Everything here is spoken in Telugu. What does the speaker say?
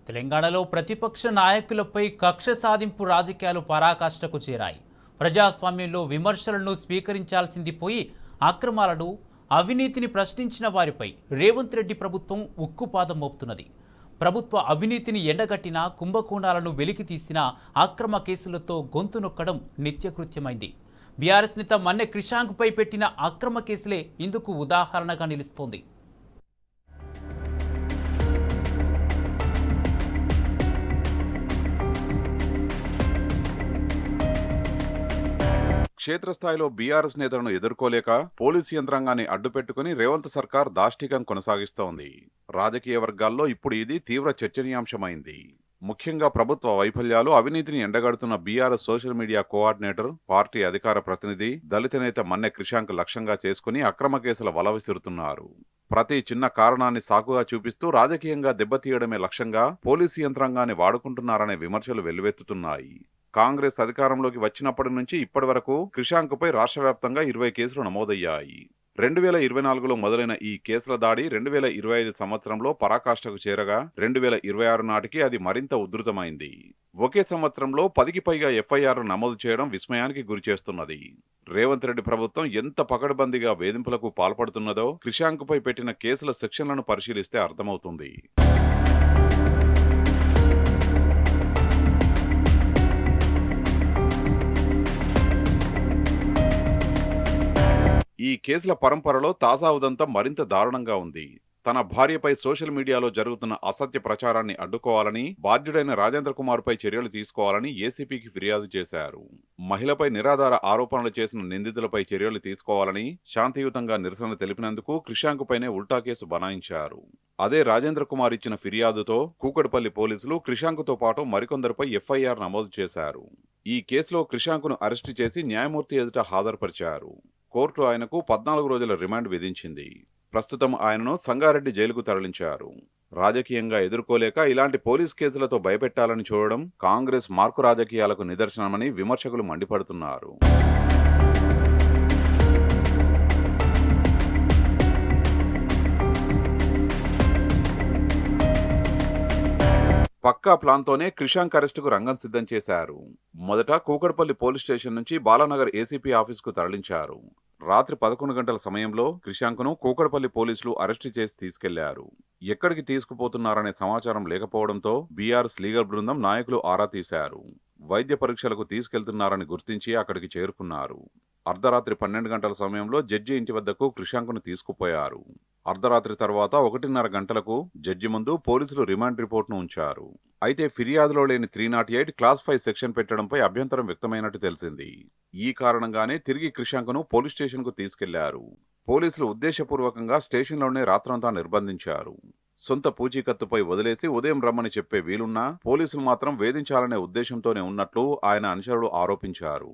తెలంగాణలో ప్రతిపక్ష నాయకులపై కక్ష సాధింపు రాజకీయాలు పరాకాష్ఠకు చేరాయి. ప్రజాస్వామ్యంలో విమర్శలను స్వీకరించాల్సింది పోయి అక్రమాలను, అవినీతిని ప్రశ్నించిన వారిపై రేవంత్ రెడ్డి ప్రభుత్వం ఉక్కుపాదం మోపుతున్నది. ప్రభుత్వ అవినీతిని ఎండగట్టిన, కుంభకోణాలను వెలికితీసిన అక్రమ కేసులతో గొంతు నొక్కడం నిత్యకృత్యమైంది. బీఆర్ఎస్ నేత మన్నె క్రిషాంక్పై పెట్టిన అక్రమ కేసులే ఇందుకు ఉదాహరణగా నిలుస్తోంది. క్షేత్రస్థాయిలో బీఆర్ఎస్ నేతలను ఎదుర్కోలేక పోలీసు యంత్రాంగాన్ని అడ్డుపెట్టుకుని రేవంత్ సర్కార్ దాష్టికం కొనసాగిస్తోంది. రాజకీయ వర్గాల్లో ఇప్పుడు ఇది తీవ్ర చర్చనీయాంశమైంది. ముఖ్యంగా ప్రభుత్వ వైఫల్యాలు, అవినీతిని ఎండగడుతున్న BRS social media coordinator, party అధికార ప్రతినిధి, దళిత నేత మన్నె క్రిషాంక్ లక్ష్యంగా చేసుకుని అక్రమ కేసుల వల విసురుతున్నారు. ప్రతి చిన్న కారణాన్ని సాకుగా చూపిస్తూ రాజకీయంగా దెబ్బతీయడమే లక్ష్యంగా పోలీసు యంత్రాంగాన్ని వాడుకుంటున్నారనే విమర్శలు వెల్లువెత్తుతున్నాయి. కాంగ్రెస్ అధికారంలోకి వచ్చినప్పటి నుంచి ఇప్పటి వరకు క్రిషాంక్పై రాష్ట్ర వ్యాప్తంగా 20 కేసులు నమోదయ్యాయి. 2024లో మొదలైన ఈ కేసుల దాడి 2025 సంవత్సరంలో పరాకాష్ఠకు చేరగా 2026 నాటికి అది మరింత ఉధృతమైంది. ఒకే సంవత్సరంలో 10కి పైగా ఎఫ్ఐఆర్లు నమోదు చేయడం విస్మయానికి గురిచేస్తున్నది. రేవంత్ రెడ్డి ప్రభుత్వం ఎంత పకడ్బందీగా వేధింపులకు పాల్పడుతున్నదో క్రిషాంక్పై పెట్టిన కేసుల సెక్షన్లను పరిశీలిస్తే అర్థమవుతుంది. ఈ కేసుల పరంపరలో తాజా ఉదంతం మరింత దారుణంగా ఉంది. తన భార్యపై సోషల్ మీడియాలో జరుగుతున్న అసత్య ప్రచారాన్ని అడ్డుకోవాలని, బాధ్యుడైన రాజేంద్ర కుమార్పై చర్యలు తీసుకోవాలని ఏసీపీకి ఫిర్యాదు చేశారు. మహిళపై నిరాధార ఆరోపణలు చేసిన నిందితులపై చర్యలు తీసుకోవాలని శాంతియుతంగా నిరసన తెలిపినందుకు క్రిషాంక్పైనే ఉల్టా కేసు బనాయించారు. అదే రాజేంద్ర కుమార్ ఇచ్చిన ఫిర్యాదుతో కూకట్పల్లి పోలీసులు క్రిషాంక్తో పాటు మరికొందరిపై ఎఫ్ఐఆర్ నమోదు చేశారు. ఈ కేసులో క్రిషాంక్ను అరెస్టు చేసి న్యాయమూర్తి ఎదుట హాజరుపరిచారు. కోర్టు ఆయనకు 14 రోజుల రిమాండ్ విధించింది. ప్రస్తుతం ఆయనను సంగారెడ్డి జైలుకు తరలించారు. రాజకీయంగా ఎదుర్కోలేక ఇలాంటి పోలీస్ కేసులతో భయపెట్టాలని చూడడం కాంగ్రెస్ మార్కు రాజకీయాలకు నిదర్శనమని విమర్శకులు మండిపడుతున్నారు. పక్కా ప్లాన్తోనే క్రిషాంక్ అరెస్టుకు రంగం సిద్ధం చేశారు. మొదట కూకట్పల్లి పోలీస్ స్టేషన్ నుంచి బాలానగర్ ఏసీపీ ఆఫీసుకు తరలించారు. రాత్రి 11 గంటల సమయంలో క్రిషాంక్ను కూకట్పల్లి పోలీసులు అరెస్టు చేసి తీసుకెళ్లారు. ఎక్కడికి తీసుకుపోతున్నారనే సమాచారం లేకపోవడంతో బీఆర్ఎస్ లీగల్ బృందం నాయకులు ఆరా తీశారు. వైద్య పరీక్షలకు తీసుకెళ్తున్నారని గుర్తించి అక్కడికి చేరుకున్నారు. అర్ధరాత్రి 12 గంటల సమయంలో జడ్జి ఇంటి వద్దకు క్రిషాంక్ను తీసుకుపోయారు. అర్ధరాత్రి తర్వాత 1:30 గంటలకు జడ్జి ముందు పోలీసులు రిమాండ్ రిపోర్ట్ను ఉంచారు. అయితే ఫిర్యాదులో లేని 308 క్లాస్ 5 సెక్షన్ పెట్టడంపై అభ్యంతరం వ్యక్తమైనట్టు తెలిసింది. ఈ కారణంగానే తిరిగి క్రిషాంక్ను పోలీస్ స్టేషన్కు తీసుకెళ్లారు. పోలీసులు ఉద్దేశపూర్వకంగా స్టేషన్లోనే రాత్రంతా నిర్బంధించారు. సొంత పూచీకత్తుపై వదిలేసి ఉదయం రమ్మని చెప్పే వీలున్నా పోలీసులు మాత్రం వేధించాలనే ఉద్దేశంతోనే ఉన్నట్లు ఆయన అనుచరులు ఆరోపించారు.